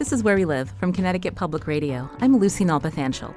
This is Where We Live from Connecticut Public Radio. I'm Lucy Nalpathanchel.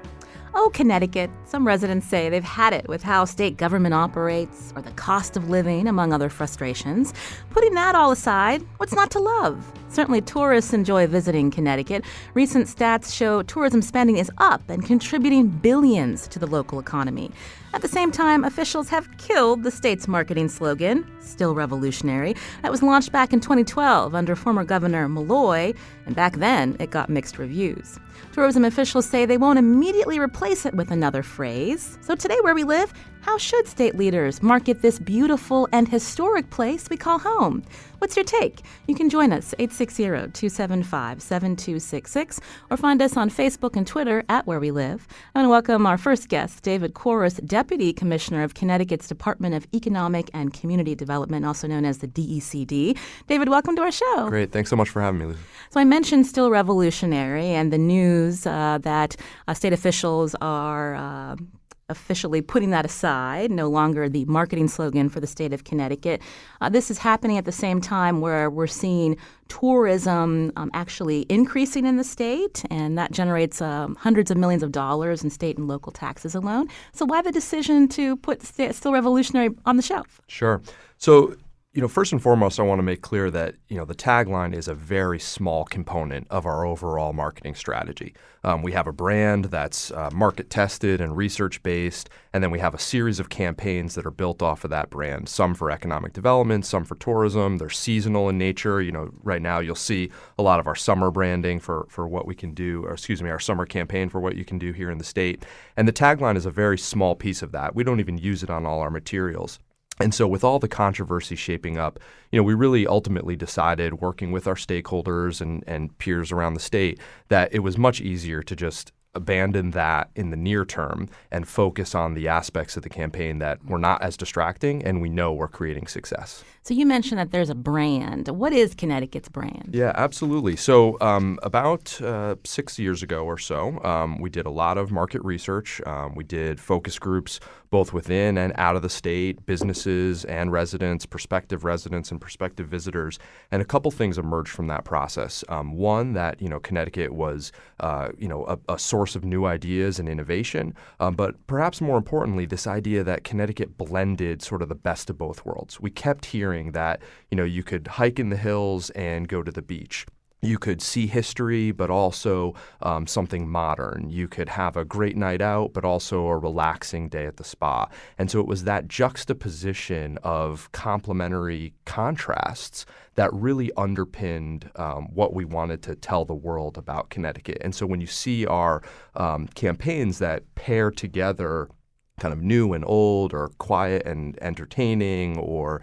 Oh, Connecticut. Some residents say they've had it with how state government operates or the cost of living, among other frustrations. Putting that all aside, what's not to love? Certainly tourists enjoy visiting Connecticut. Recent stats show tourism spending is up and contributing billions to the local economy. At the same time, officials have killed the state's marketing slogan, Still Revolutionary, that was launched back in 2012 under former Governor Malloy, and back then it got mixed reviews. Tourism officials say they won't immediately replace it with another phrase. So today, Where We Live, how should state leaders market this beautiful and historic place we call home? What's your take? You can join us, 860-275-7266, or find us on Facebook and Twitter at Where We Live. I want to welcome our first guest, David Corus, Deputy Commissioner of Connecticut's Department of Economic and Community Development, also known as the DECD. David, welcome to our show. Great. Thanks so much for having me, Lucy. So I mentioned Still Revolutionary and the news that state officials are officially putting that aside, no longer the marketing slogan for the state of Connecticut. This is happening at the same time where we're seeing tourism actually increasing in the state, and that generates hundreds of millions of dollars in state and local taxes alone. So why the decision to put Still Revolutionary on the shelf? Sure. So, first and foremost, I want to make clear that, the tagline is a very small component of our overall marketing strategy. We have a brand that's market tested and research based, and then we have a series of campaigns that are built off of that brand, some for economic development, some for tourism. They're seasonal in nature. Right now you'll see a lot of our summer branding for what we can do, our summer campaign for what you can do here in the state. And the tagline is a very small piece of that. We don't even use it on all our materials. And so with all the controversy shaping up, we really ultimately decided, working with our stakeholders and peers around the state, that it was much easier to just abandon that in the near term and focus on the aspects of the campaign that were not as distracting and we know we're creating success. So you mentioned that there's a brand. What is Connecticut's brand? Yeah, absolutely. So about 6 years ago or so, we did a lot of market research. We did focus groups both within and out of the state, businesses and residents, prospective residents and prospective visitors. And a couple things emerged from that process. One, that Connecticut was a source of new ideas and innovation, but perhaps more importantly, this idea that Connecticut blended sort of the best of both worlds. We kept hearing that you could hike in the hills and go to the beach. You could see history, but also something modern. You could have a great night out, but also a relaxing day at the spa. And so it was that juxtaposition of complementary contrasts that really underpinned what we wanted to tell the world about Connecticut. And so when you see our campaigns that pair together kind of new and old, or quiet and entertaining, or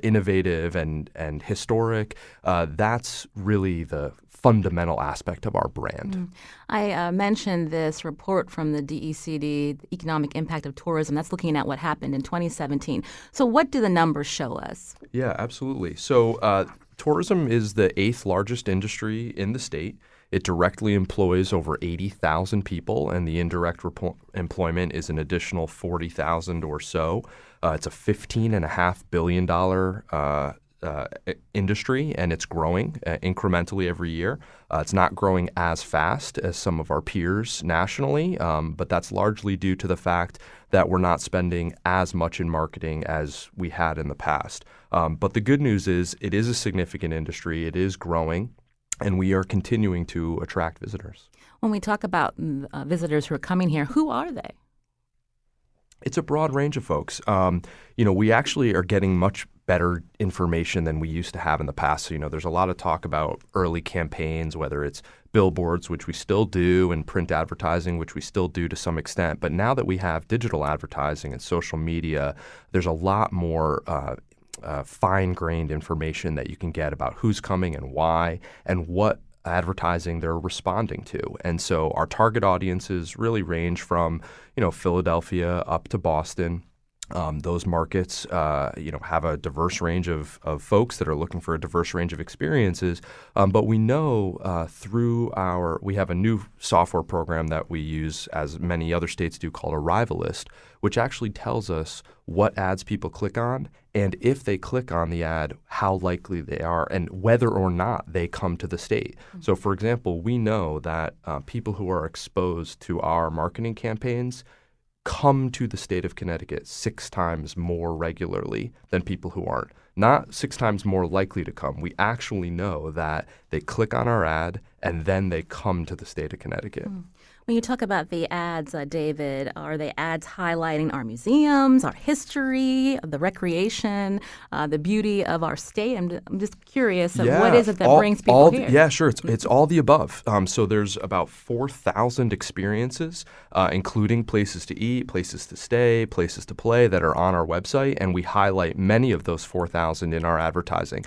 innovative and historic, that's really the fundamental aspect of our brand. I mentioned this report from the DECD, the Economic Impact of Tourism. That's looking at what happened in 2017. So what do the numbers show us? Yeah, absolutely. So tourism is the 8th largest industry in the state. It directly employs over 80,000 people, and the indirect employment is an additional 40,000 or so. It's a $15.5 billion industry, and it's growing incrementally every year. It's not growing as fast as some of our peers nationally, but that's largely due to the fact that we're not spending as much in marketing as we had in the past. But the good news is it is a significant industry. It is growing. And we are continuing to attract visitors. When we talk about visitors who are coming here, who are they? It's a broad range of folks. We actually are getting much better information than we used to have in the past. So, there's a lot of talk about early campaigns, whether it's billboards, which we still do, and print advertising, which we still do to some extent. But now that we have digital advertising and social media, there's a lot more fine-grained information that you can get about who's coming and why and what advertising they're responding to. And so our target audiences really range from, Philadelphia up to Boston. Those markets, have a diverse range of folks that are looking for a diverse range of experiences. But we know we have a new software program that we use, as many other states do, called Arrivalist, which actually tells us what ads people click on, and if they click on the ad, how likely they are, and whether or not they come to the state. Mm-hmm. So, for example, we know that people who are exposed to our marketing campaigns come to the state of Connecticut 6 times more regularly than people who aren't. Not 6 times more likely to come. We actually know that they click on our ad and then they come to the state of Connecticut. When you talk about the ads, David, are they ads highlighting our museums, our history, the recreation, the beauty of our state? I'm just curious of what is it that brings people here? Yeah, sure. It's all the above. So there's about 4,000 experiences, including places to eat, places to stay, places to play that are on our website, and we highlight many of those 4,000 in our advertising.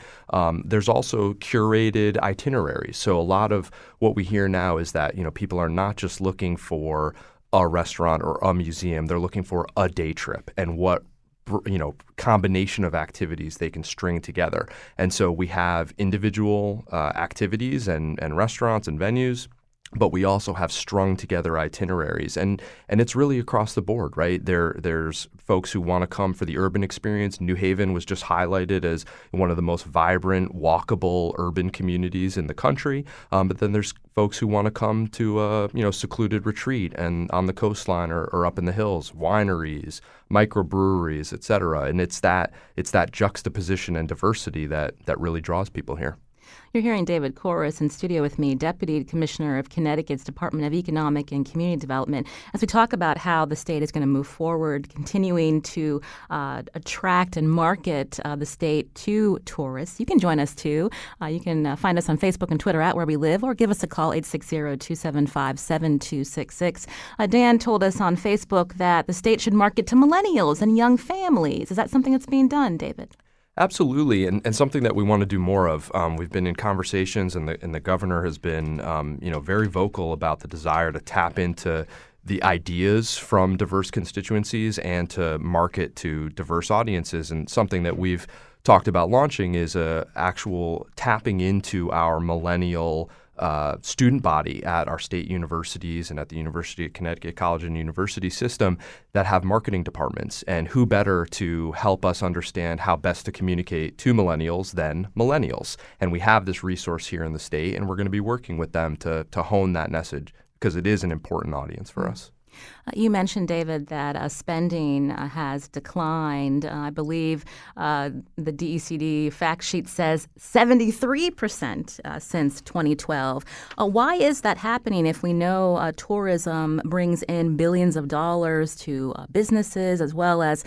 There's also curated itineraries. So a lot of what we hear now is that people are not just looking for a restaurant or a museum; they're looking for a day trip and what combination of activities they can string together. And so we have individual activities and restaurants and venues. But we also have strung together itineraries, and it's really across the board, right? There's folks who want to come for the urban experience. New Haven was just highlighted as one of the most vibrant, walkable urban communities in the country. But then there's folks who want to come to a secluded retreat and on the coastline or up in the hills, wineries, microbreweries, et cetera. And it's that juxtaposition and diversity that really draws people here. You're hearing David Corus in studio with me, Deputy Commissioner of Connecticut's Department of Economic and Community Development, as we talk about how the state is going to move forward, continuing to attract and market the state to tourists. You can join us, too. You can find us on Facebook and Twitter at Where We Live, or give us a call, 860-275-7266. Dan told us on Facebook that the state should market to millennials and young families. Is that something that's being done, David? Absolutely, and something that we want to do more of. We've been in conversations, and the governor has been, very vocal about the desire to tap into the ideas from diverse constituencies and to market to diverse audiences. And something that we've talked about launching is actual tapping into our millennial student body at our state universities and at the University of Connecticut College and University system that have marketing departments. And who better to help us understand how best to communicate to millennials than millennials? And we have this resource here in the state, and we're going to be working with them to hone that message because it is an important audience for us. You mentioned, David, that spending has declined. I believe the DECD fact sheet says 73% since 2012. Why is that happening if we know tourism brings in billions of dollars to businesses, as well as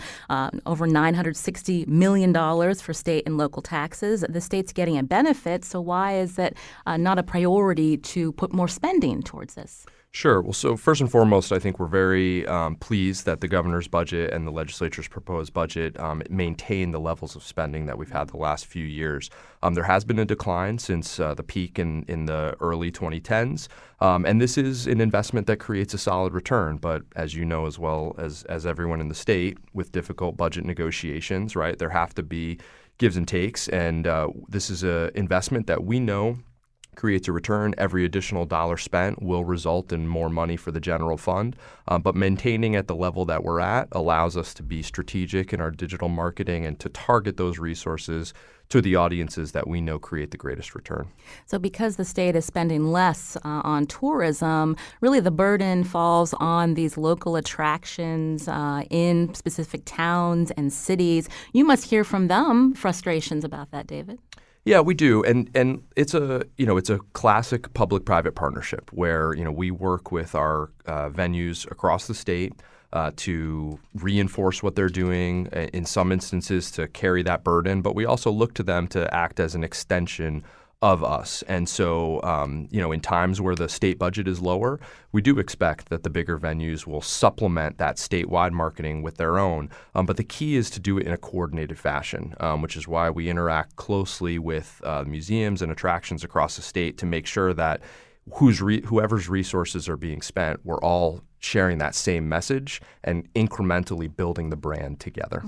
over $960 million for state and local taxes? The state's getting a benefit, so why is it not a priority to put more spending towards this? Sure. Well, so first and foremost, I think we're very pleased that the governor's budget and the legislature's proposed budget maintain the levels of spending that we've had the last few years. There has been a decline since the peak in the early 2010s, and this is an investment that creates a solid return. But as you know as well as everyone in the state, with difficult budget negotiations, right, there have to be gives and takes, and this is an investment that we know creates a return. Every additional dollar spent will result in more money for the general fund. But maintaining at the level that we're at allows us to be strategic in our digital marketing and to target those resources to the audiences that we know create the greatest return. So because the state is spending less on tourism, really the burden falls on these local attractions in specific towns and cities. You must hear from them frustrations about that, David. Yeah, we do, and it's a classic public-private partnership where we work with our venues across the state to reinforce what they're doing, in some instances to carry that burden, but we also look to them to act as an extension of us. And so, in times where the state budget is lower, we do expect that the bigger venues will supplement that statewide marketing with their own. But the key is to do it in a coordinated fashion, which is why we interact closely with museums and attractions across the state to make sure that whoever's resources are being spent, we're all sharing that same message and incrementally building the brand together.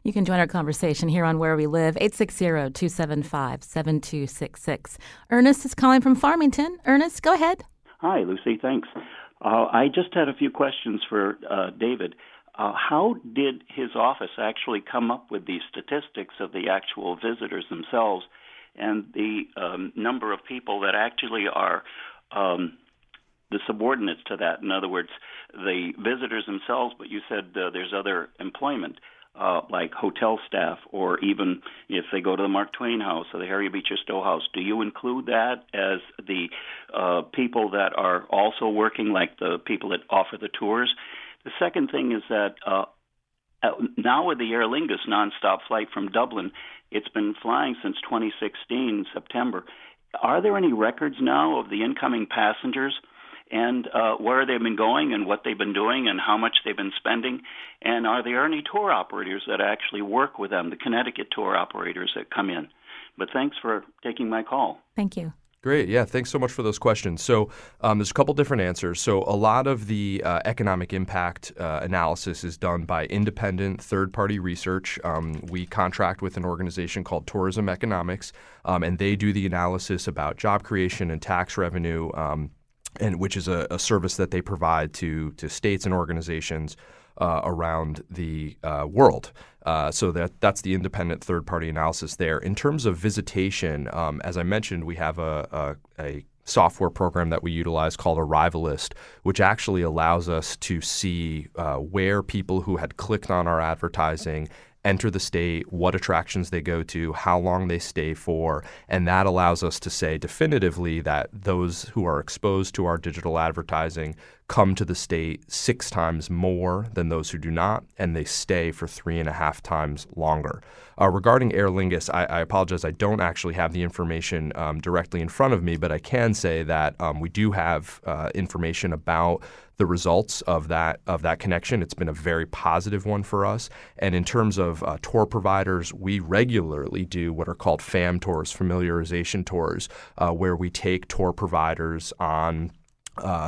You can join our conversation here on Where We Live, 860-275-7266. Ernest is calling from Farmington. Ernest, go ahead. Hi, Lucy. Thanks. I just had a few questions for David. How did his office actually come up with these statistics of the actual visitors themselves and the number of people that actually are the subordinates to that? In other words, the visitors themselves, but you said there's other employment, like hotel staff, or even if they go to the Mark Twain House or the Harriet Beecher Stowe House. Do you include that as the people that are also working, like the people that offer the tours? The second thing is that now with the Aer Lingus nonstop flight from Dublin, it's been flying since 2016, September. Are there any records now of the incoming passengers and where they've been going and what they've been doing and how much they've been spending? And are there any tour operators that actually work with them, the Connecticut tour operators that come in? But thanks for taking my call. Thank you. Great. Yeah, thanks so much for those questions. So there's a couple different answers. So a lot of the economic impact analysis is done by independent third-party research. We contract with an organization called Tourism Economics, and they do the analysis about job creation and tax revenue, and which is a service that they provide to states and organizations around the world. So that's the independent third-party analysis there. In terms of visitation, as I mentioned, we have a software program that we utilize called Arrivalist, which actually allows us to see where people who had clicked on our advertising enter the state, what attractions they go to, how long they stay for, and that allows us to say definitively that those who are exposed to our digital advertising come to the state 6 times more than those who do not, and they stay for 3.5 times longer. Regarding Aer Lingus, I apologize, I don't actually have the information directly in front of me, but I can say that we do have information about the results of that connection. It's been a very positive one for us. And in terms of tour providers, we regularly do what are called FAM tours, familiarization tours, where we take tour providers on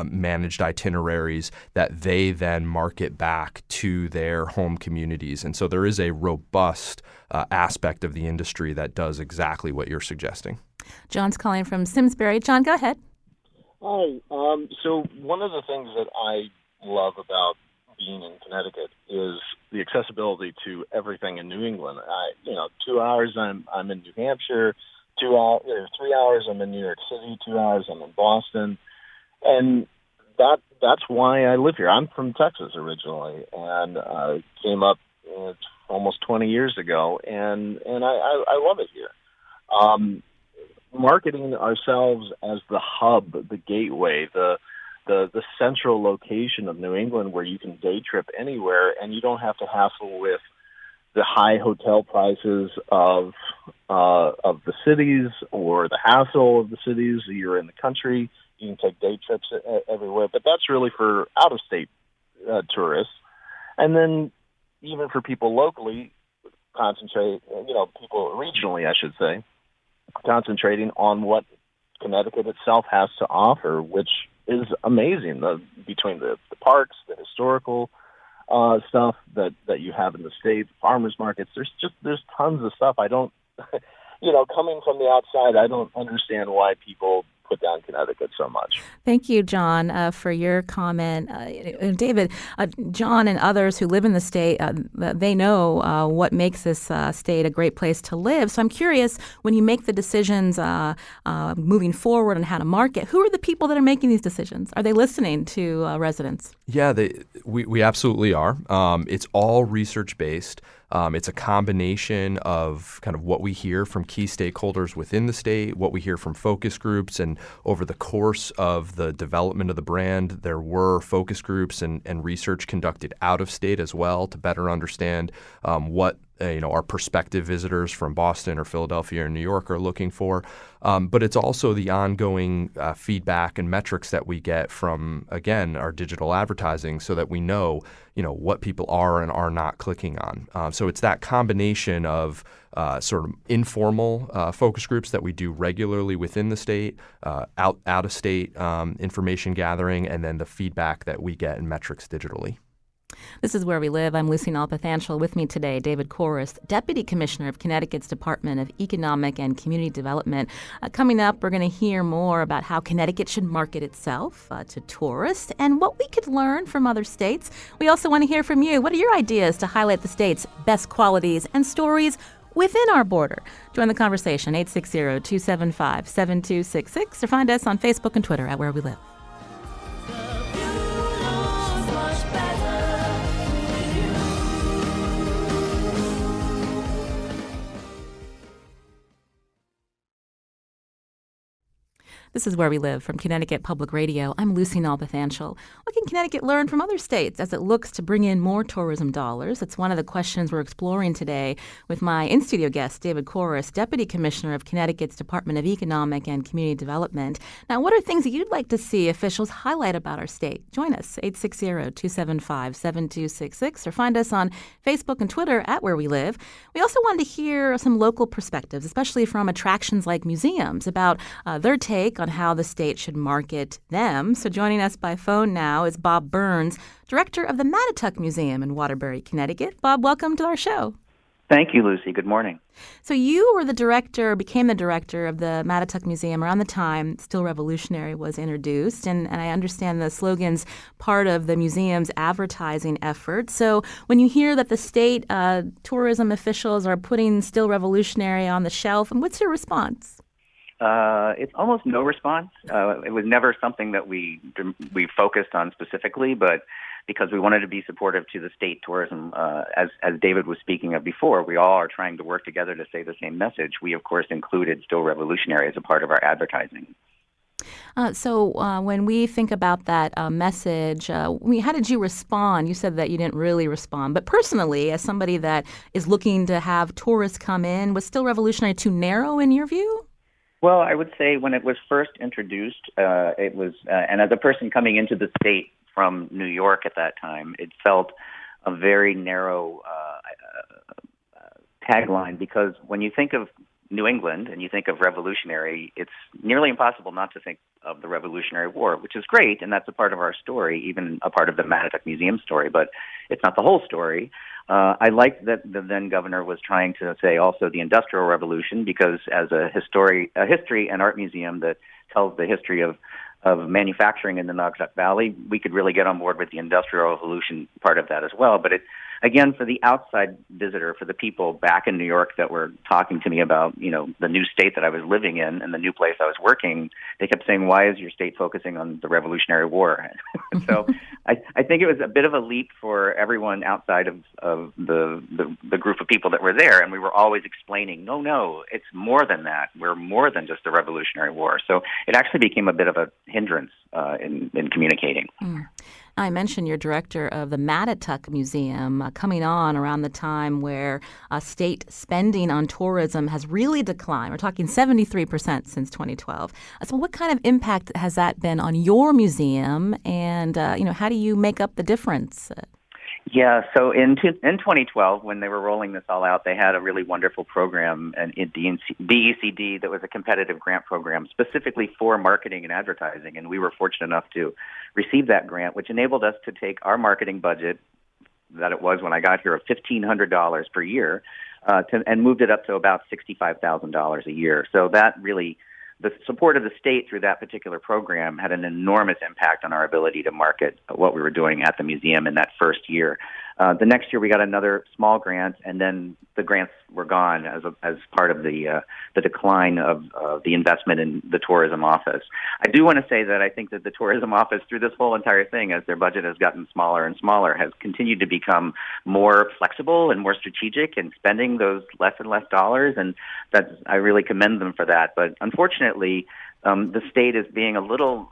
managed itineraries that they then market back to their home communities. And so there is a robust aspect of the industry that does exactly what you're suggesting. John's calling from Simsbury. John, go ahead. Hi. So one of the things that I love about being in Connecticut is the accessibility to everything in New England. 2 hours I'm in New Hampshire, 3 hours I'm in New York City, 2 hours I'm in Boston, and that's why I live here. I'm from Texas originally, and came up almost 20 years ago, and I love it here. Marketing ourselves as the hub, the gateway, the central location of New England where you can day trip anywhere and you don't have to hassle with the high hotel prices of the cities or the hassle of the cities. You're in the country, you can take day trips everywhere, but that's really for out-of-state tourists. And then even for people locally, people regionally, I should say, concentrating on what Connecticut itself has to offer, which is amazing. Between the parks, the historical stuff that you have in the state, farmers markets, there's tons of stuff. I don't, coming from the outside, I don't understand why people put down Connecticut so much. Thank you, John, for your comment. David, John and others who live in the state, they know what makes this state a great place to live. So I'm curious, when you make the decisions moving forward on how to market, who are the people that are making these decisions? Are they listening to residents? Yeah, we absolutely are. It's all research-based. It's a combination of kind of what we hear from key stakeholders within the state, what we hear from focus groups, and over the course of the development of the brand, there were focus groups and research conducted out of state as well to better understand what our prospective visitors from Boston or Philadelphia or New York are looking for. But it's also the ongoing feedback and metrics that we get from, again, our digital advertising so that we know, what people are and are not clicking on. So it's that combination of sort of informal focus groups that we do regularly within the state, out-of-state information gathering, and then the feedback that we get in metrics digitally. This is Where We Live. I'm Lucy Nalpathanchel. With me today, David Korus, Deputy Commissioner of Connecticut's Department of Economic and Community Development. Coming up, we're going to hear more about how Connecticut should market itself to tourists and what we could learn from other states. We also want to hear from you. What are your ideas to highlight the state's best qualities and stories within our border? Join the conversation, 860-275-7266, or find us on Facebook and Twitter at Where We Live. This is Where We Live from Connecticut Public Radio. I'm Lucy Nalpathanchel. What can Connecticut learn from other states as it looks to bring in more tourism dollars? It's one of the questions we're exploring today with my in-studio guest, David Korus, Deputy Commissioner of Connecticut's Department of Economic and Community Development. Now, what are things that you'd like to see officials highlight about our state? Join us, 860-275-7266, or find us on Facebook and Twitter at Where We Live. We also wanted to hear some local perspectives, especially from attractions like museums, about their take on how the state should market them. So joining us by phone now is Bob Burns, Director of the Mattituck Museum in Waterbury, Connecticut. Bob, welcome to our show. Thank you, Lucy. Good morning. So you became the director of the Mattituck Museum around the time Still Revolutionary was introduced, and I understand the slogan's part of the museum's advertising effort. So when you hear that the state tourism officials are putting Still Revolutionary on the shelf, what's your response? It's almost no response. It was never something that we focused on specifically, but because we wanted to be supportive to the state tourism, as David was speaking of before, we all are trying to work together to say the same message. We, of course, included Still Revolutionary as a part of our advertising. So when we think about that message, how did you respond? You said that you didn't really respond. But personally, as somebody that is looking to have tourists come in, was Still Revolutionary too narrow in your view? Well, I would say when it was first introduced, it was, and as a person coming into the state from New York at that time, it felt a very narrow tagline, because when you think of New England and you think of revolutionary, it's nearly impossible not to think of the Revolutionary War, which is great, and that's a part of our story, even a part of the Mattituck Museum story, but it's not the whole story. I liked that the then governor was trying to say also the Industrial Revolution, because as a history and art museum that tells the history of manufacturing in the Naugatuck Valley, we could really get on board with the Industrial Revolution part of that as well. But again, for the outside visitor, for the people back in New York that were talking to me about, the new state that I was living in and the new place I was working, they kept saying, "Why is your state focusing on the Revolutionary War?" So I think it was a bit of a leap for everyone outside of the group of people that were there. And we were always explaining, no, it's more than that. We're more than just the Revolutionary War. So it actually became a bit of a hindrance in communicating. I mentioned you're director of the Mattituck Museum, coming on around the time where state spending on tourism has really declined. We're talking 73% since 2012. So what kind of impact has that been on your museum, and how do you make up the difference? Yeah, so in 2012, when they were rolling this all out, they had a really wonderful program in DECD that was a competitive grant program specifically for marketing and advertising, and we were fortunate enough to receive that grant, which enabled us to take our marketing budget that it was when I got here of $1,500 per year and moved it up to about $65,000 a year. So that really, the support of the state through that particular program had an enormous impact on our ability to market what we were doing at the museum in that first year. The next year we got another small grant, and then the grants were gone as part of the decline of the investment in the tourism office. I do want to say that I think that the tourism office, through this whole entire thing, as their budget has gotten smaller and smaller, has continued to become more flexible and more strategic in spending those less and less dollars, and I really commend them for that. But unfortunately, the state is being a little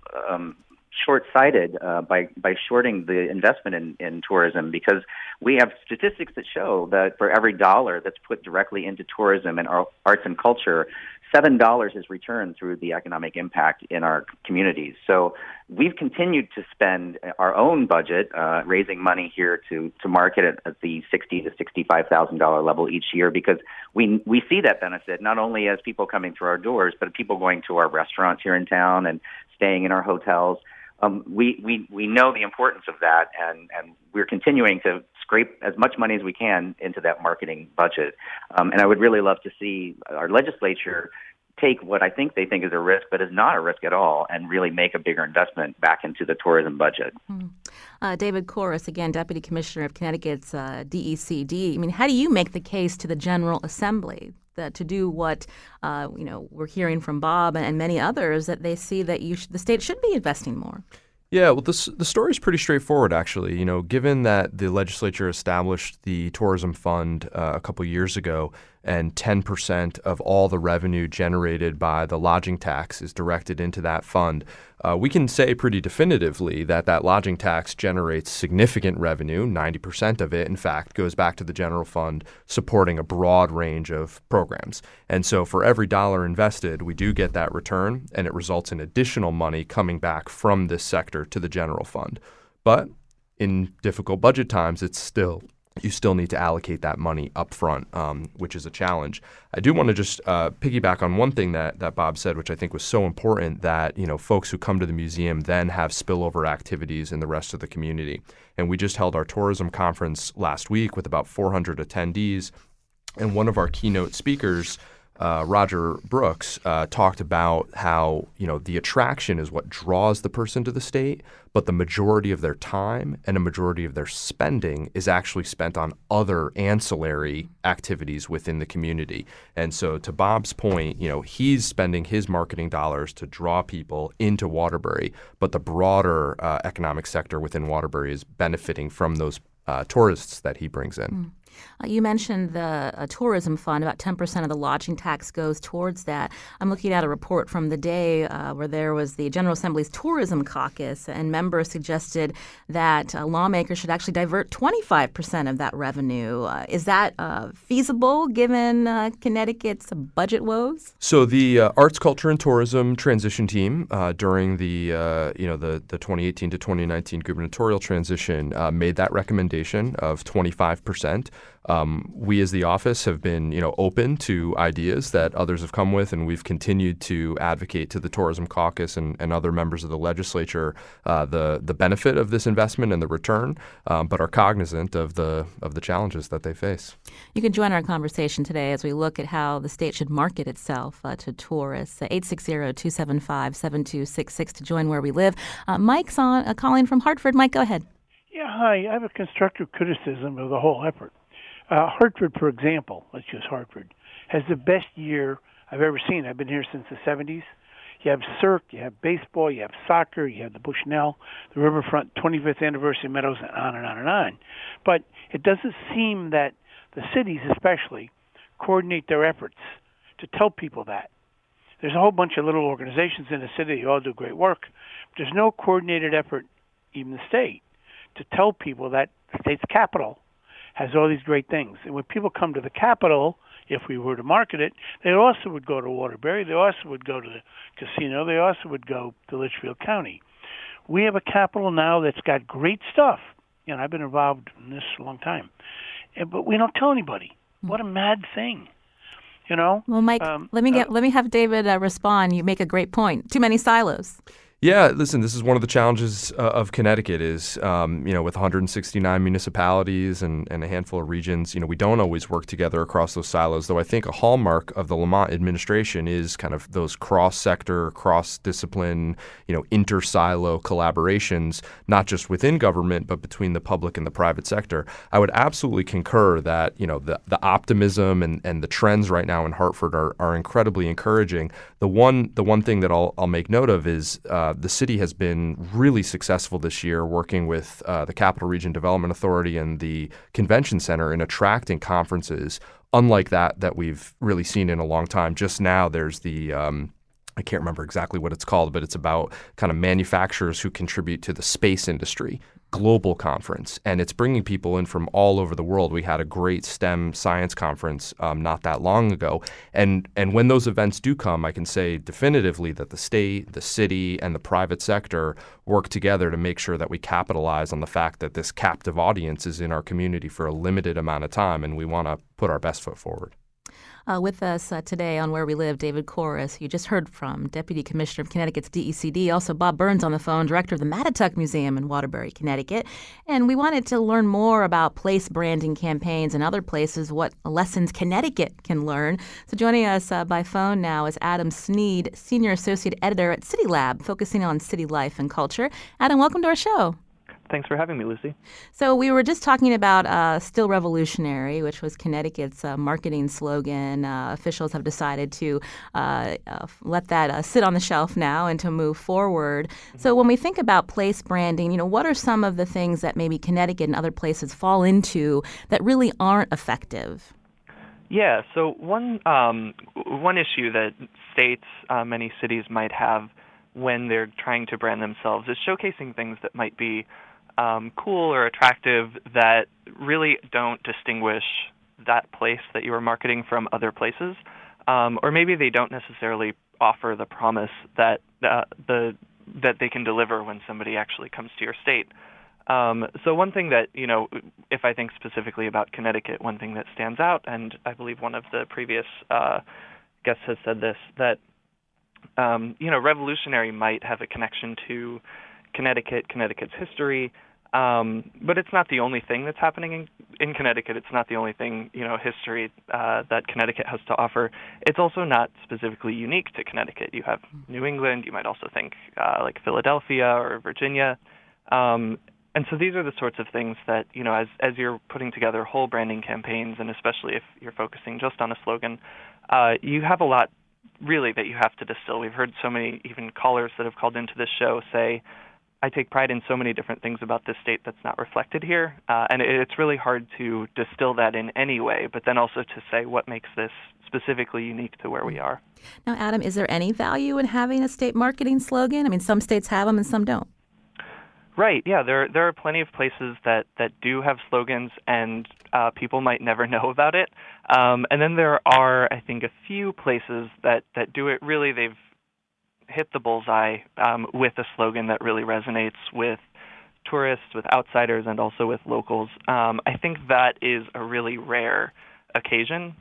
short-sighted by shorting the investment in tourism, because we have statistics that show that for every dollar that's put directly into tourism and arts and culture, $7 is returned through the economic impact in our communities. So we've continued to spend our own budget, raising money here to market it at the $60,000 to $65,000 level each year, because we see that benefit not only as people coming through our doors, but people going to our restaurants here in town and staying in our hotels. We know the importance of that, and we're continuing to scrape as much money as we can into that marketing budget. And I would really love to see our legislature take what I think they think is a risk, but is not a risk at all, and really make a bigger investment back into the tourism budget. David Corus, again, Deputy Commissioner of Connecticut's DECD. I mean, how do you make the case to the General Assembly to do what we're hearing from Bob and many others, that they see that the state should be investing more? Yeah, well, the story is pretty straightforward, actually. Given that the legislature established the tourism fund a couple years ago, and 10% of all the revenue generated by the lodging tax is directed into that fund, we can say pretty definitively that lodging tax generates significant revenue. 90% of it, in fact, goes back to the general fund, supporting a broad range of programs. And so for every dollar invested, we do get that return, and it results in additional money coming back from this sector to the general fund. But in difficult budget times, you still need to allocate that money up front, which is a challenge. I do want to just piggyback on one thing that Bob said, which I think was so important, that folks who come to the museum then have spillover activities in the rest of the community. And we just held our tourism conference last week with about 400 attendees, and one of our keynote speakers, Roger Brooks, talked about how the attraction is what draws the person to the state, but the majority of their time and a majority of their spending is actually spent on other ancillary activities within the community. And so, to Bob's point, he's spending his marketing dollars to draw people into Waterbury, but the broader economic sector within Waterbury is benefiting from those tourists that he brings in. You mentioned the tourism fund. About 10% of the lodging tax goes towards that. I'm looking at a report from the day where there was the General Assembly's Tourism Caucus, and members suggested that lawmakers should actually divert 25% of that revenue. Is that feasible given Connecticut's budget woes? So the Arts, Culture, and Tourism Transition Team during the 2018 to 2019 gubernatorial transition made that recommendation of 25%. We as the office have been, open to ideas that others have come with, and we've continued to advocate to the Tourism Caucus and other members of the legislature the benefit of this investment and the return, but are cognizant of the challenges that they face. You can join our conversation today as we look at how the state should market itself to tourists. 860-275-7266 to join Where We Live. Mike's calling from Hartford. Mike, go ahead. Yeah, hi. I have a constructive criticism of the whole effort. Hartford, for example, let's use Hartford, has the best year I've ever seen. I've been here since the 70s. You have surf, you have baseball, you have soccer, you have the Bushnell, the Riverfront 25th Anniversary Meadows, and on and on and on. But it doesn't seem that the cities especially coordinate their efforts to tell people that. There's a whole bunch of little organizations in the city who all do great work. But there's no coordinated effort, even the state, to tell people that the state's capital has all these great things. And when people come to the capital, if we were to market it, they also would go to Waterbury, they also would go to the casino, they also would go to Litchfield County. We have a capital now that's got great stuff. I've been involved in this a long time. But we don't tell anybody. What a mad thing. Well, Mike, let me have David respond. You make a great point. Too many silos. Yeah, listen, this is one of the challenges of Connecticut is, with 169 municipalities and a handful of regions, we don't always work together across those silos, though I think a hallmark of the Lamont administration is kind of those cross-sector, cross-discipline, inter-silo collaborations, not just within government, but between the public and the private sector. I would absolutely concur that, the optimism and the trends right now in Hartford are incredibly encouraging. The one thing that I'll make note of is the city has been really successful this year working with the Capital Region Development Authority and the Convention Center in attracting conferences unlike that we've really seen in a long time. Just now there's the I can't remember exactly what it's called, but it's about kind of manufacturers who contribute to the space industry, global conference. And it's bringing people in from all over the world. We had a great STEM science conference not that long ago. And when those events do come, I can say definitively that the state, the city, and the private sector work together to make sure that we capitalize on the fact that this captive audience is in our community for a limited amount of time, and we want to put our best foot forward. With us today on Where We Live, David Corus, who you just heard from, Deputy Commissioner of Connecticut's DECD. Also, Bob Burns on the phone, Director of the Mattituck Museum in Waterbury, Connecticut. And we wanted to learn more about place branding campaigns and other places, what lessons Connecticut can learn. So joining us by phone now is Adam Sneed, Senior Associate Editor at City Lab, focusing on city life and culture. Adam, welcome to our show. Thanks for having me, Lucy. So we were just talking about Still Revolutionary, which was Connecticut's marketing slogan. Officials have decided to let that sit on the shelf now and to move forward. Mm-hmm. So when we think about place branding, what are some of the things that maybe Connecticut and other places fall into that really aren't effective? Yeah, so one issue that states, many cities might have when they're trying to brand themselves is showcasing things that might be cool or attractive that really don't distinguish that place that you are marketing from other places, or maybe they don't necessarily offer the promise that that they can deliver when somebody actually comes to your state. So one thing that, if I think specifically about Connecticut, one thing that stands out, and I believe one of the previous guests has said this, that revolutionary might have a connection to Connecticut's history, but it's not the only thing that's happening in Connecticut. It's not the only thing, history that Connecticut has to offer. It's also not specifically unique to Connecticut. You have New England. You might also think like Philadelphia or Virginia. And so these are the sorts of things that, as you're putting together whole branding campaigns, and especially if you're focusing just on a slogan, you have a lot really that you have to distill. We've heard so many even callers that have called into this show say, I take pride in so many different things about this state that's not reflected here. And it's really hard to distill that in any way, but then also to say what makes this specifically unique to where we are. Now, Adam, is there any value in having a state marketing slogan? I mean, some states have them and some don't. Right, yeah. There are plenty of places that do have slogans, and people might never know about it. And then there are, I think, a few places that do it really. They've hit the bullseye with a slogan that really resonates with tourists, with outsiders, and also with locals. I think that is a really rare occasion.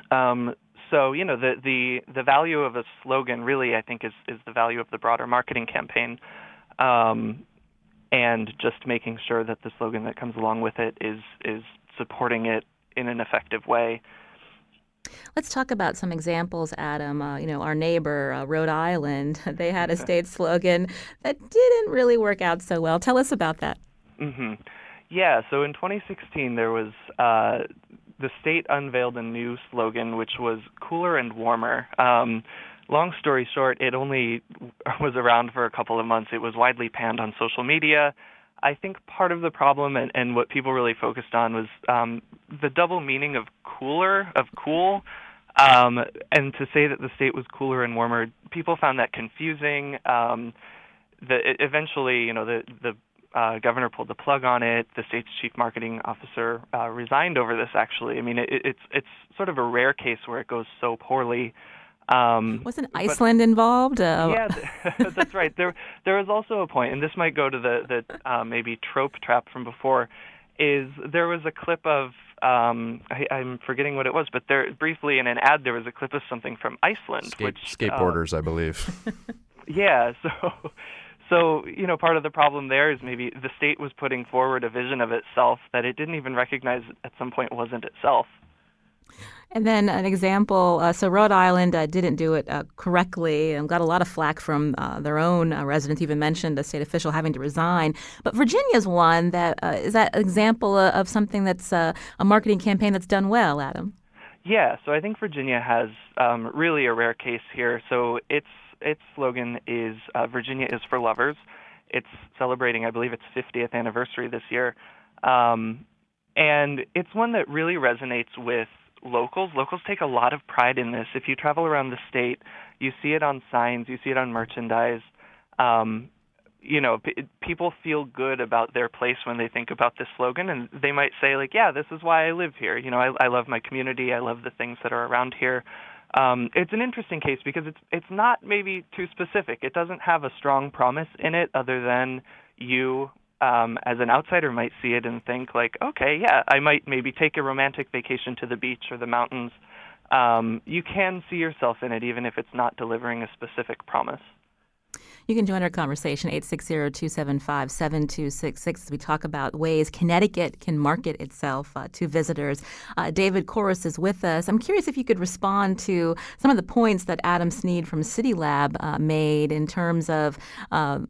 So, the value of a slogan really, I think, is the value of the broader marketing campaign. And just making sure that the slogan that comes along with it is supporting it in an effective way. Let's talk about some examples, Adam. Our neighbor, Rhode Island, they had a state slogan that didn't really work out so well. Tell us about that. Mm-hmm. Yeah, so in 2016, there was the state unveiled a new slogan, which was cooler and warmer. Long story short, it only was around for a couple of months. It was widely panned on social media. I think part of the problem and what people really focused on was the double meaning of cooler, of cool. And to say that the state was cooler and warmer, people found that confusing. Eventually, the governor pulled the plug on it. The state's chief marketing officer resigned over this, actually. I mean, it's sort of a rare case where it goes so poorly. Wasn't Iceland involved? Yeah, that's right. There was also a point, and this might go to the maybe trope trap from before, is there was a clip of, I'm forgetting what it was, but there briefly in an ad there was a clip of something from Iceland. Skateboarders, I believe. Yeah, so part of the problem there is maybe the state was putting forward a vision of itself that it didn't even recognize at some point wasn't itself. And then an example, so Rhode Island didn't do it correctly and got a lot of flack from their own residents, even mentioned a state official having to resign. But Virginia's one that is that an example of something that's a marketing campaign that's done well, Adam? Yeah, so I think Virginia has really a rare case here. So its slogan is Virginia is for lovers. It's celebrating, I believe, its 50th anniversary this year. And it's one that really resonates with locals take a lot of pride in this. If you travel around the state, you see it on signs, you see it on merchandise. People feel good about their place when they think about this slogan, and they might say, like, yeah, this is why I live here. I love my community. I love the things that are around here. It's an interesting case because it's not maybe too specific. It doesn't have a strong promise in it other than you, as an outsider, might see it and think, like, okay, yeah, I might maybe take a romantic vacation to the beach or the mountains. You can see yourself in it even if it's not delivering a specific promise. You can join our conversation, 860-275-7266, as we talk about ways Connecticut can market itself to visitors. David Corus is with us. I'm curious if you could respond to some of the points that Adam Sneed from CityLab made in terms of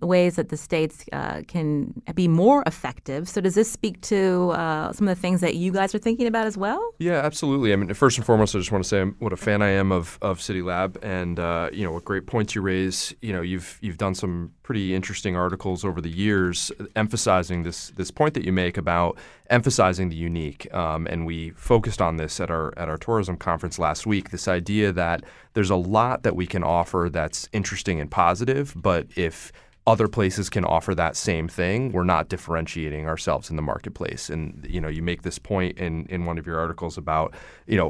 ways that the states can be more effective. So does this speak to some of the things that you guys are thinking about as well? Yeah, absolutely. I mean, first and foremost, I just want to say what a fan I am of CityLab, and what great points you raise. You've done some pretty interesting articles over the years emphasizing this point that you make about emphasizing the unique. And we focused on this at our tourism conference last week, this idea that there's a lot that we can offer that's interesting and positive, but if other places can offer that same thing, we're not differentiating ourselves in the marketplace. And, you make this point in one of your articles about,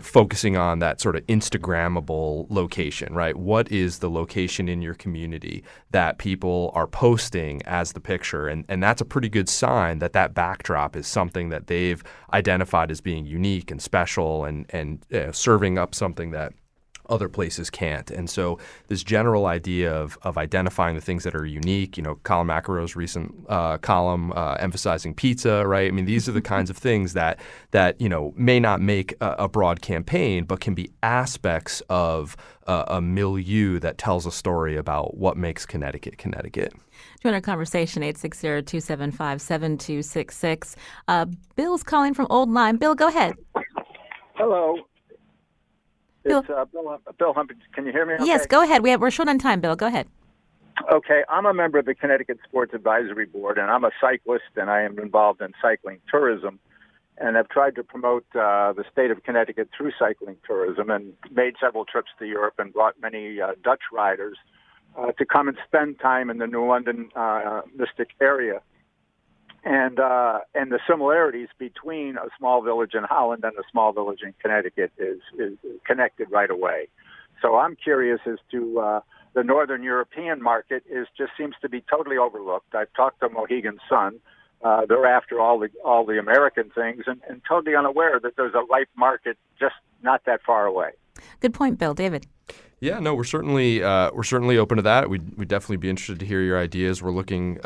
focusing on that sort of Instagrammable location, right? What is the location in your community that people are posting as the picture? And that's a pretty good sign that backdrop is something that they've identified as being unique and special and serving up something that other places can't. And so this general idea of identifying the things that are unique, Colin McEnroe's recent column emphasizing pizza, right? I mean, these are the kinds of things that may not make a broad campaign, but can be aspects of a milieu that tells a story about what makes Connecticut, Connecticut. Join our conversation, 860-275-7266. Bill's calling from Old Lyme. Bill, go ahead. Hello. Bill. It's Bill Humphrey. Can you hear me? Okay? Yes, go ahead. We're short on time, Bill. Go ahead. Okay. I'm a member of the Connecticut Sports Advisory Board, and I'm a cyclist, and I am involved in cycling tourism. And I've tried to promote the state of Connecticut through cycling tourism and made several trips to Europe and brought many Dutch riders to come and spend time in the New London Mystic area. And the similarities between a small village in Holland and a small village in Connecticut is connected right away. So I'm curious as to the Northern European market just seems to be totally overlooked. I've talked to Mohegan Sun. They're after all the American things and totally unaware that there's a ripe market just not that far away. Good point, Bill. David. Yeah, no, we're certainly open to that. We'd definitely be interested to hear your ideas. We're looking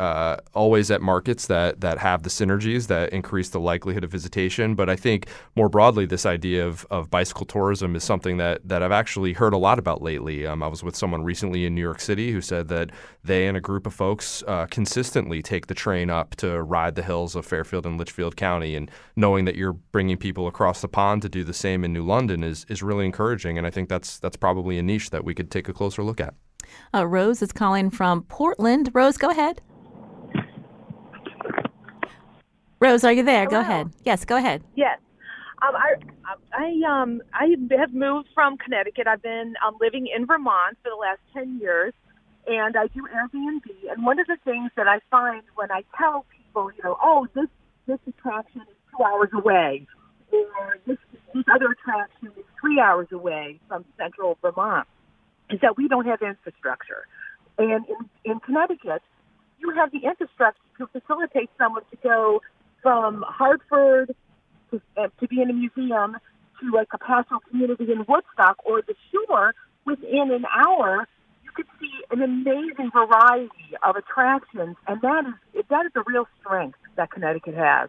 always at markets that have the synergies that increase the likelihood of visitation. But I think more broadly, this idea of bicycle tourism is something that I've actually heard a lot about lately. I was with someone recently in New York City who said that they and a group of folks consistently take the train up to ride the hills of Fairfield and Litchfield County. And knowing that you're bringing people across the pond to do the same in New London is really encouraging. And I think that's probably a niche that we could take a closer look at. Rose is calling from Portland. Rose, go ahead. Rose, are you there? Hello. Go ahead. Yes, go ahead. Yes. I have moved from Connecticut. I've been living in Vermont for the last 10 years, and I do Airbnb. And one of the things that I find when I tell people, this attraction is 2 hours away, or this other attraction is 3 hours away from central Vermont, is that we don't have infrastructure. And in Connecticut, you have the infrastructure to facilitate someone to go from Hartford to be in a museum to like a pastoral community in Woodstock or the shore within an hour. You could see an amazing variety of attractions, and that is a real strength that Connecticut has.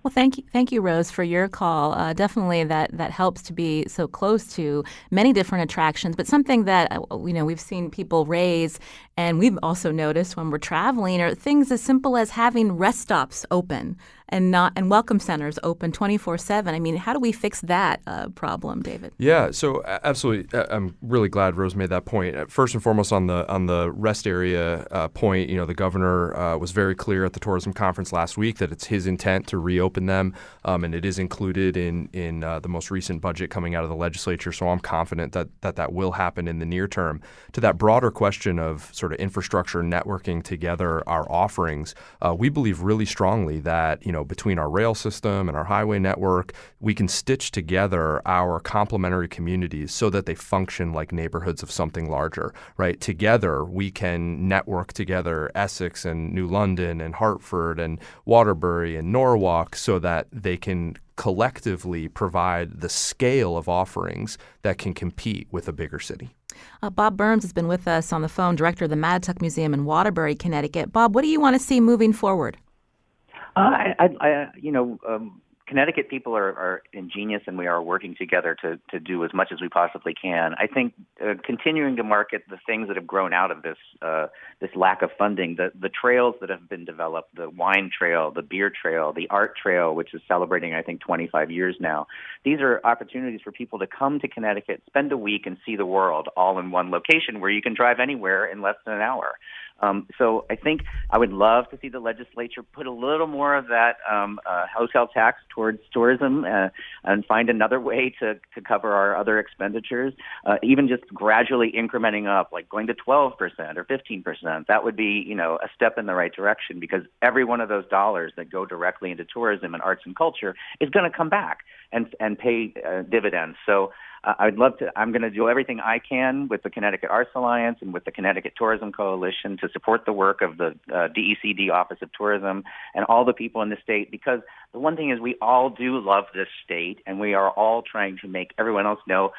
Well, thank you, Rose, for your call. Definitely, that helps to be so close to many different attractions. But something that we've seen people raise, and we've also noticed when we're traveling, are things as simple as having rest stops open and welcome centers open 24/7. I mean, how do we fix that problem, David? Yeah, so absolutely, I'm really glad Rose made that point. First and foremost, on the rest area point, the governor was very clear at the tourism conference last week that it's his intent to reopen them, and it is included in the most recent budget coming out of the legislature. So I'm confident that will happen in the near term. To that broader question of sort of infrastructure networking together our offerings, we believe really strongly that between our rail system and our highway network, we can stitch together our complementary communities so that they function like neighborhoods of something larger, right? Together, we can network together Essex and New London and Hartford and Waterbury and Norwalk so that they can collectively provide the scale of offerings that can compete with a bigger city. Bob Burns has been with us on the phone, director of the Mattituck Museum in Waterbury, Connecticut. Bob, what do you want to see moving forward? Connecticut people are ingenious, and we are working together to do as much as we possibly can. I think continuing to market the things that have grown out of this lack of funding, the trails that have been developed, the wine trail, the beer trail, the art trail, which is celebrating, I think, 25 years now. These are opportunities for people to come to Connecticut, spend a week, and see the world all in one location where you can drive anywhere in less than an hour. So I think I would love to see the legislature put a little more of that hotel tax towards tourism and find another way to cover our other expenditures, even just gradually incrementing up, like going to 12% or 15%. That would be, a step in the right direction, because every one of those dollars that go directly into tourism and arts and culture is going to come back and pay dividends. So I'm going to do everything I can with the Connecticut Arts Alliance and with the Connecticut Tourism Coalition to support the work of the DECD Office of Tourism and all the people in the state, because the one thing is we all do love this state, and we are all trying to make everyone else know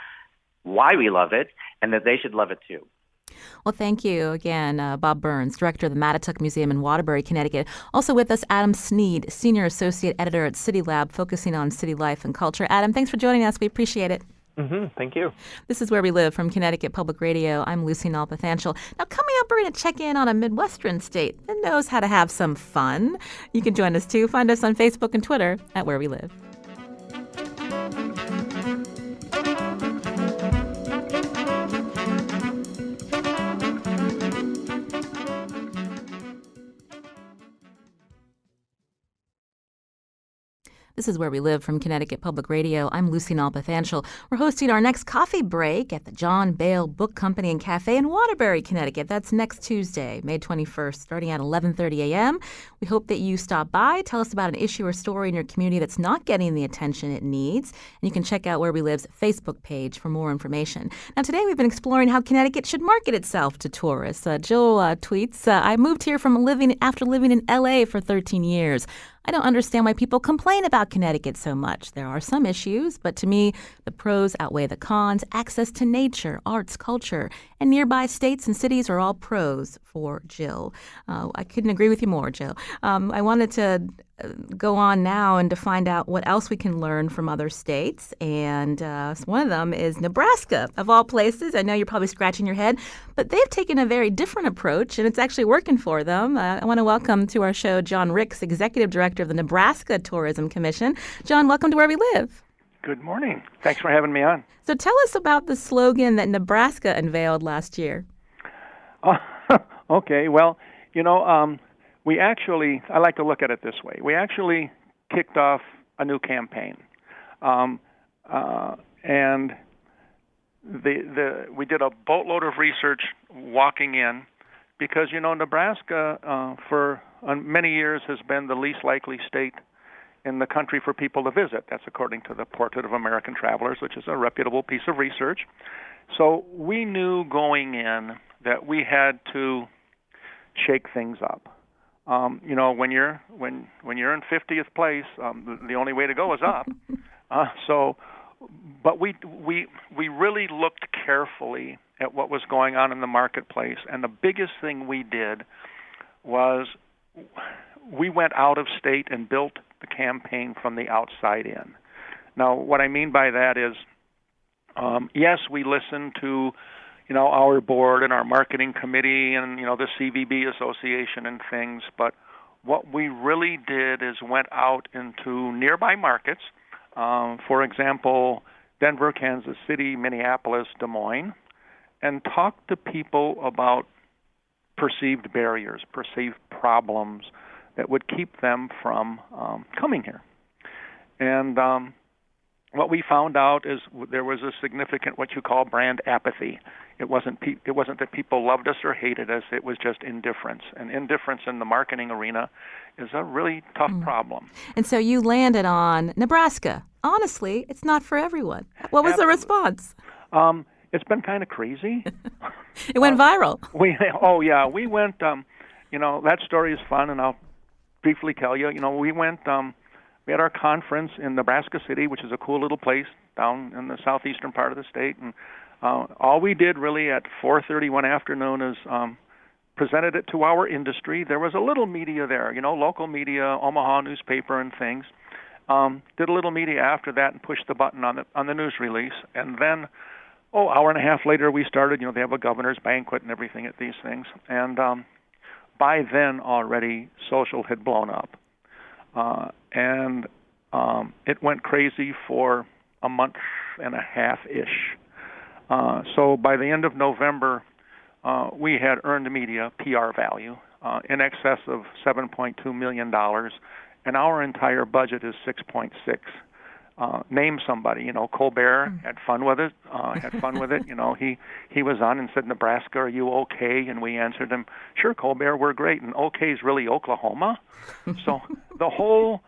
why we love it and that they should love it too. Well, thank you again, Bob Burns, director of the Mattituck Museum in Waterbury, Connecticut. Also with us, Adam Sneed, senior associate editor at City Lab, focusing on city life and culture. Adam, thanks for joining us. We appreciate it. Thank you. This is Where We Live from Connecticut Public Radio. I'm Lucy Nalpathanchel. Now, coming up, we're going to check in on a Midwestern state that knows how to have some fun. You can join us, too. Find us on Facebook and Twitter at Where We Live. This is Where We Live from Connecticut Public Radio. I'm Lucy Nalpathanchel. We're hosting our next coffee break at the John Bale Book Company and Cafe in Waterbury, Connecticut. That's next Tuesday, May 21st, starting at 11:30 a.m. We hope that you stop by, tell us about an issue or story in your community that's not getting the attention it needs. And you can check out Where We Live's Facebook page for more information. Now, today we've been exploring how Connecticut should market itself to tourists. Jill tweets, I moved here after living in L.A. for 13 years. I don't understand why people complain about Connecticut so much. There are some issues, but to me, the pros outweigh the cons. Access to nature, arts, culture, and nearby states and cities are all pros for Jill. I couldn't agree with you more, Jill. I wanted to go on now and to find out what else we can learn from other states. And one of them is Nebraska, of all places. I know you're probably scratching your head, but they've taken a very different approach, and it's actually working for them. I want to welcome to our show John Ricks, Executive Director of the Nebraska Tourism Commission. John, welcome to Where We Live. Good morning. Thanks for having me on. So tell us about the slogan that Nebraska unveiled last year. Okay, well, I like to look at it this way. We actually kicked off a new campaign, and we did a boatload of research walking in, because Nebraska for many years has been the least likely state in the country for people to visit. That's according to the Portrait of American Travelers, which is a reputable piece of research. So we knew going in that we had to shake things up. When you're in 50th place, the only way to go is up. But we really looked carefully at what was going on in the marketplace, and the biggest thing we did was we went out of state and built the campaign from the outside in. Now, what I mean by that is, yes, we listened to our board and our marketing committee and, the CVB Association and things. But what we really did is went out into nearby markets, for example, Denver, Kansas City, Minneapolis, Des Moines, and talked to people about perceived barriers, perceived problems that would keep them from coming here. And what we found out is there was a significant what you call brand apathy. It wasn't that people loved us or hated us. It was just indifference. And indifference in the marketing arena is a really tough problem. And so you landed on Nebraska. Honestly, it's not for everyone. What was the response? It's been kind of crazy. It went viral. We went. That story is fun, and I'll briefly tell you. We went. We had our conference in Nebraska City, which is a cool little place down in the southeastern part of the state, and all we did really at 4:30 one afternoon is presented it to our industry. There was a little media there, local media, Omaha newspaper and things. Did a little media after that and pushed the button on the news release, and then hour and a half later we started. They have a governor's banquet and everything at these things, and by then already social had blown up. And it went crazy for a month and a half-ish. So by the end of November, we had earned media PR value in excess of $7.2 million, and our entire budget is $6.6. Name somebody, Colbert had fun with it. He was on and said, "Nebraska, are you okay?" And we answered him, "Sure, Colbert, we're great." And okay is really Oklahoma. So the whole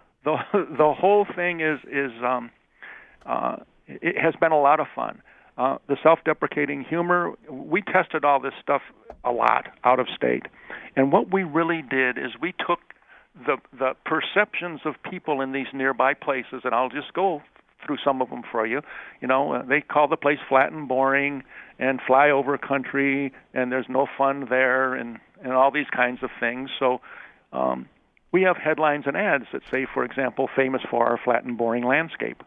thing is it has been a lot of fun. The self-deprecating humor, we tested all this stuff a lot out of state, and what we really did is we took the perceptions of people in these nearby places, and I'll just go through some of them for you. They call the place flat and boring and flyover country, and there's no fun there, and all these kinds of things. So we have headlines and ads that say, for example, famous for our flat and boring landscape.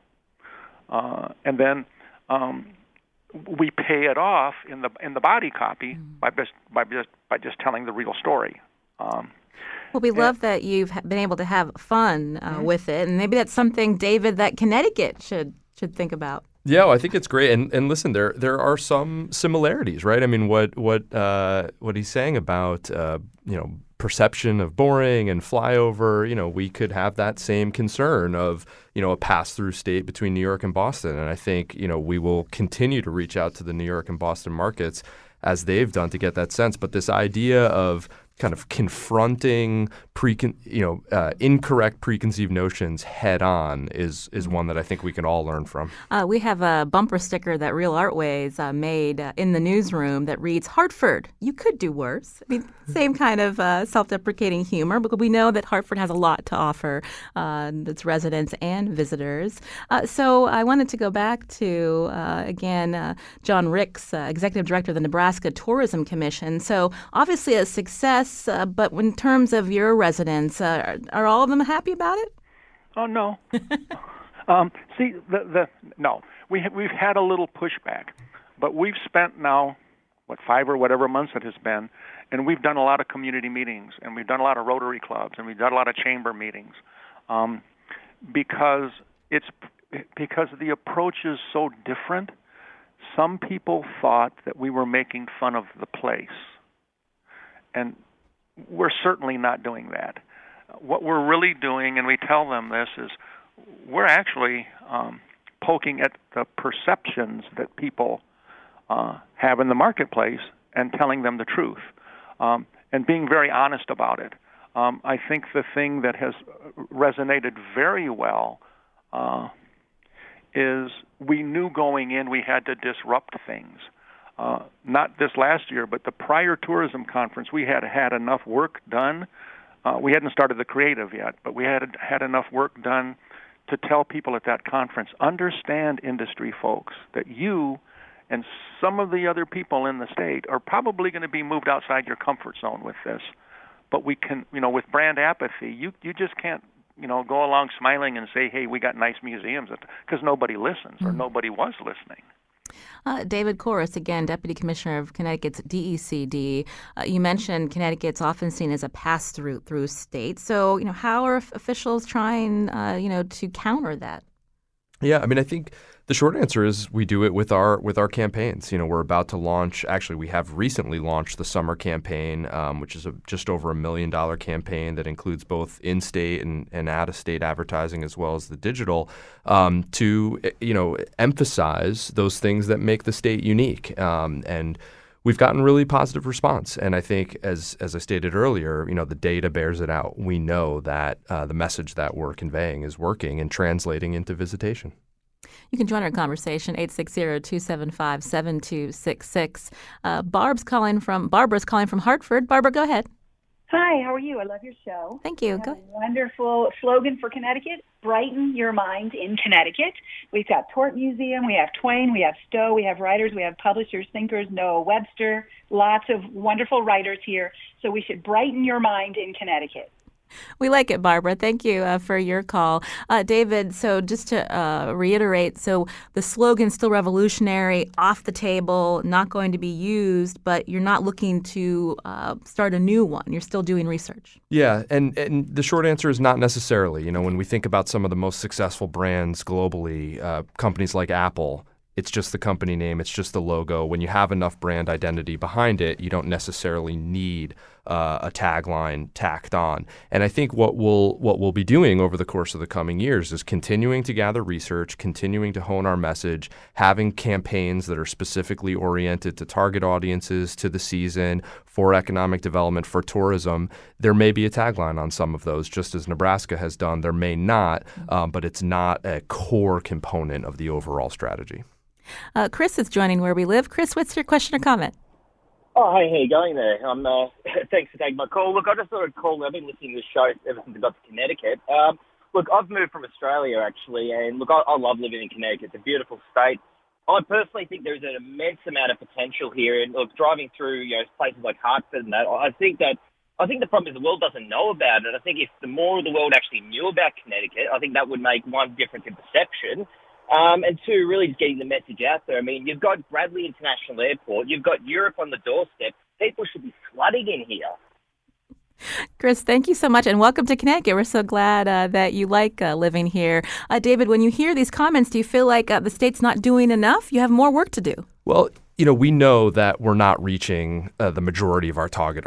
And then we pay it off in the body copy by just telling the real story. Well, we love that you've been able to have fun with it, and maybe that's something, David, that Connecticut should think about. Yeah, well, I think it's great, and listen, there are some similarities, right? I mean, what he's saying about perception of boring and flyover, we could have that same concern of a pass-through state between New York and Boston, and I think we will continue to reach out to the New York and Boston markets as they've done to get that sense. But this idea of kind of confronting incorrect preconceived notions head on is one that I think we can all learn from. We have a bumper sticker that Real Artways made in the newsroom that reads, "Hartford, you could do worse." I mean, same kind of self-deprecating humor, because we know that Hartford has a lot to offer its residents and visitors. So I wanted to go back to, again, John Ricks, Executive Director of the Nebraska Tourism Commission. So obviously a success. But in terms of your residents, are all of them happy about it? Oh, no. No. We've had a little pushback, but we've spent now, 5 or whatever months it has been, and we've done a lot of community meetings, and we've done a lot of Rotary clubs, and we've done a lot of chamber meetings, because the approach is so different. Some people thought that we were making fun of the place, and we're certainly not doing that. What we're really doing, and we tell them this, is we're actually poking at the perceptions that people have in the marketplace and telling them the truth, and being very honest about it. I think the thing that has resonated very well is we knew going in we had to disrupt things. Not this last year, but the prior tourism conference, we had enough work done. We hadn't started the creative yet, but we had enough work done to tell people at that conference, understand, industry folks, that you and some of the other people in the state are probably going to be moved outside your comfort zone with this. But we can, with brand apathy, you just can't, go along smiling and say, hey, we got nice museums, because nobody listens or nobody was listening. David Corus, again, Deputy Commissioner of Connecticut's DECD. You mentioned Connecticut's often seen as a pass-through state. So, how are officials trying, to counter that? Yeah, I mean, I think The short answer is we do it with our campaigns. We're about to launch. Actually, we have recently launched the summer campaign, which is just over $1 million campaign that includes both in-state and out-of-state advertising as well as the digital, to emphasize those things that make the state unique. And we've gotten really positive response. And I think, as I stated earlier, the data bears it out. We know that the message that we're conveying is working and translating into visitation. You can join our conversation, 860-275-7266. Barbara's calling from Hartford. Barbara, go ahead. Hi, how are you? I love your show. Thank you. Go ahead. Wonderful slogan for Connecticut, brighten your mind in Connecticut. We've got Tort Museum, we have Twain, we have Stowe, we have writers, we have publishers, thinkers, Noah Webster, lots of wonderful writers here. So we should brighten your mind in Connecticut. We like it, Barbara. Thank you for your call. David, so just to reiterate, so the slogan's still revolutionary, off the table, not going to be used, but you're not looking to start a new one. You're still doing research. Yeah, and the short answer is not necessarily. When we think about some of the most successful brands globally, companies like Apple, it's just the company name, it's just the logo. When you have enough brand identity behind it, you don't necessarily need a tagline tacked on. And I think what we'll be doing over the course of the coming years is continuing to gather research, continuing to hone our message, having campaigns that are specifically oriented to target audiences, to the season, for economic development, for tourism. There may be a tagline on some of those, just as Nebraska has done. There may not, but it's not a core component of the overall strategy. Chris is joining Where We Live. Chris, what's your question or comment? Oh, hey, how you going there? Thanks for taking my call. Look, I just thought I'd call. I've been listening to the show ever since I got to Connecticut. Look, I've moved from Australia, actually, and look, I love living in Connecticut. It's a beautiful state. I personally think there's an immense amount of potential here, and look, driving through places like Hartford and that, I think the problem is the world doesn't know about it. I think if the more of the world actually knew about Connecticut, I think that would make one difference in perception. And two, really just getting the message out there. I mean, you've got Bradley International Airport. You've got Europe on the doorstep. People should be flooding in here. Chris, thank you so much, and welcome to Connecticut. We're so glad that you like living here. David, when you hear these comments, do you feel like the state's not doing enough? You have more work to do. Well, we know that we're not reaching the majority of our target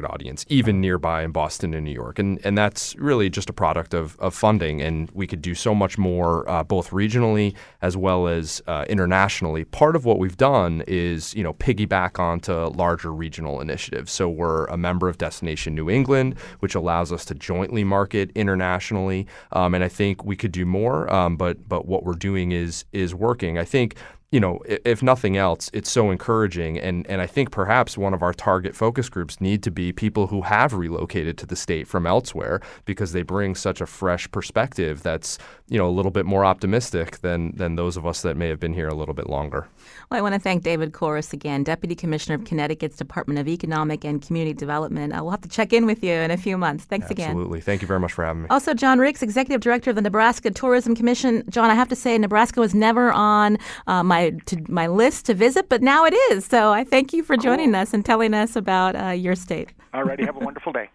audience, even nearby in Boston and New York. And that's really just a product of funding. And we could do so much more, both regionally as well as internationally. Part of what we've done is, piggyback onto larger regional initiatives. So we're a member of Destination New England, which allows us to jointly market internationally. And I think we could do more. But what we're doing is working. I think, if nothing else, it's so encouraging. And I think perhaps one of our target focus groups need to be people who have relocated to the state from elsewhere, because they bring such a fresh perspective that's, a little bit more optimistic than those of us that may have been here a little bit longer. Well, I want to thank David Corus again, Deputy Commissioner of Connecticut's Department of Economic and Community Development. We'll have to check in with you in a few months. Thanks again. Absolutely. Thank you very much for having me. Also, John Ricks, Executive Director of the Nebraska Tourism Commission. John, I have to say, Nebraska was never on my list to visit, but now it is. So I thank you for joining us and telling us about your state. All righty. Have a wonderful day.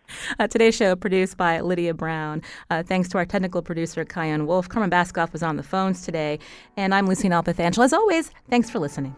Today's show produced by Lydia Brown. Thanks to our technical producer, Kian Wolf. Carmen Baskoff was on the phones today. And I'm Lucy Nalpathanchel. As always, thanks for listening.